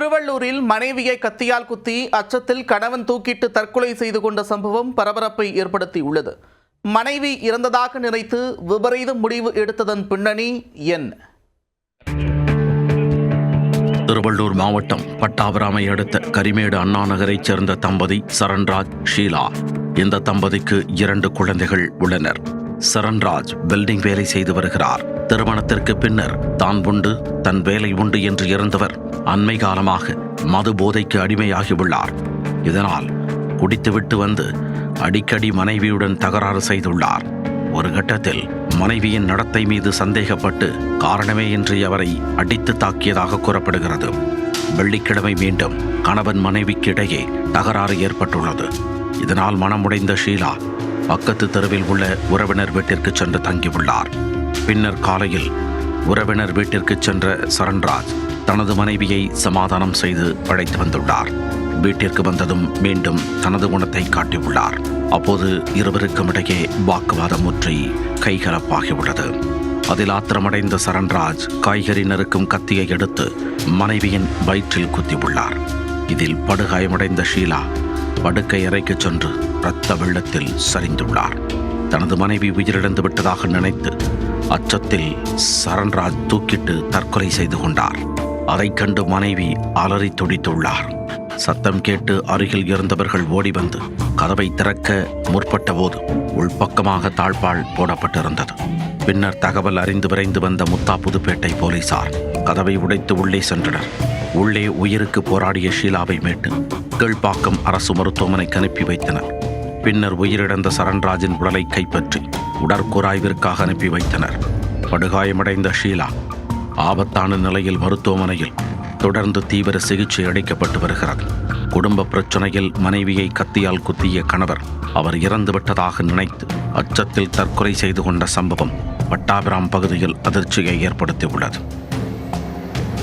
திருவள்ளூரில் மனைவியை கத்தியால் குத்தி அச்சத்தில் கணவன் தூக்கிட்டு தற்கொலை செய்து கொண்ட சம்பவம் பரபரப்பை ஏற்படுத்தியுள்ளது. மனைவி இறந்ததாக நினைத்து விபரீத முடிவு எடுத்ததன் பின்னணி என்ன? திருவள்ளூர் மாவட்டம் பட்டாபிராமை அடுத்த கரிமேடு அண்ணா நகரைச் சேர்ந்த தம்பதி சரண்ராஜ், ஷீலா. இந்த தம்பதிக்கு 2 குழந்தைகள் உள்ளனர். சரண்ராஜ் வெல்டிங் வேலை செய்து வருகிறார். திருமணத்திற்கு பின்னர் தான் உண்டு, தன் வேலை உண்டு என்று இருந்தவர் அண்மை காலமாக மது போதைக்கு அடிமையாகியுள்ளார். இதனால் குடித்துவிட்டு வந்து அடிக்கடி மனைவியுடன் தகராறு செய்துள்ளார். ஒரு கட்டத்தில் மனைவியின் நடத்தை மீது சந்தேகப்பட்டு காரணமே இன்றி அவரை அடித்து தாக்கியதாக கூறப்படுகிறது. வெள்ளிக்கிழமை மீண்டும் கணவன் மனைவிக்கு இடையே தகராறு ஏற்பட்டுள்ளது. இதனால் மனமுடைந்த ஷீலா பக்கத்து தெருவில் உள்ள உறவினர் வீட்டிற்கு சென்று தங்கியுள்ளார். பின்னர் காலையில் உறவினர் வீட்டிற்கு சென்ற சரண்ராஜ் தனது மனைவியை சமாதானம் செய்து அழைத்து வந்துள்ளார். வீட்டிற்கு வந்ததும் மீண்டும் தனது குணத்தை காட்டியுள்ளார். அப்போது இருவருக்கும் இடையே வாக்குவாதம் முற்றி கைகலப்பாகியுள்ளது. அதில் ஆத்திரமடைந்த சரண்ராஜ் காய்கறி நறுக்கும் கத்தியை எடுத்து மனைவியின் வயிற்றில் குத்தியுள்ளார். இதில் படுகாயமடைந்த ஷீலா படுக்கை அறைக்கு சென்று இரத்த வெள்ளத்தில் சரிந்துள்ளார். தனது மனைவி உயிரிழந்து விட்டதாக நினைத்து அச்சத்தில் சரண்ராஜ் தூக்கிட்டு தற்கொலை செய்து கொண்டார். அதைக் கண்டு மனைவி அலறி துடித்துள்ளார். சத்தம் கேட்டு அருகில் இருந்தவர்கள் ஓடி வந்து கதவை திறக்க முற்பட்ட போது உள்பக்கமாக தாழ்பால் போடப்பட்டிருந்தது. பின்னர் தகவல் அறிந்து விரைந்து வந்த முத்தாப்புதுப்பேட்டை போலீசார் கதவை உடைத்து உள்ளே சென்றனர். உள்ளே உயிருக்கு போராடிய ஷீலாவை மீட்டு கீழ்ப்பாக்கம் அரசு மருத்துவமனைக்கு அனுப்பி வைத்தனர். பின்னர் உயிரிழந்த சரண்ராஜின் உடலை கைப்பற்றி உடற்கூராய்விற்காக அனுப்பி வைத்தனர். படுகாயமடைந்த ஷீலா ஆபத்தான நிலையில் மருத்துவமனையில் தொடர்ந்து தீவிர சிகிச்சை அளிக்கப்பட்டு வருகிறது. குடும்ப பிரச்சனையில் மனைவியை கத்தியால் குத்திய கணவர் அவர் இறந்துவிட்டதாக நினைத்து அச்சத்தில் தற்கொலை செய்து கொண்ட சம்பவம் பட்டாபிராம் பகுதியில் அதிர்ச்சியை ஏற்படுத்தியுள்ளது.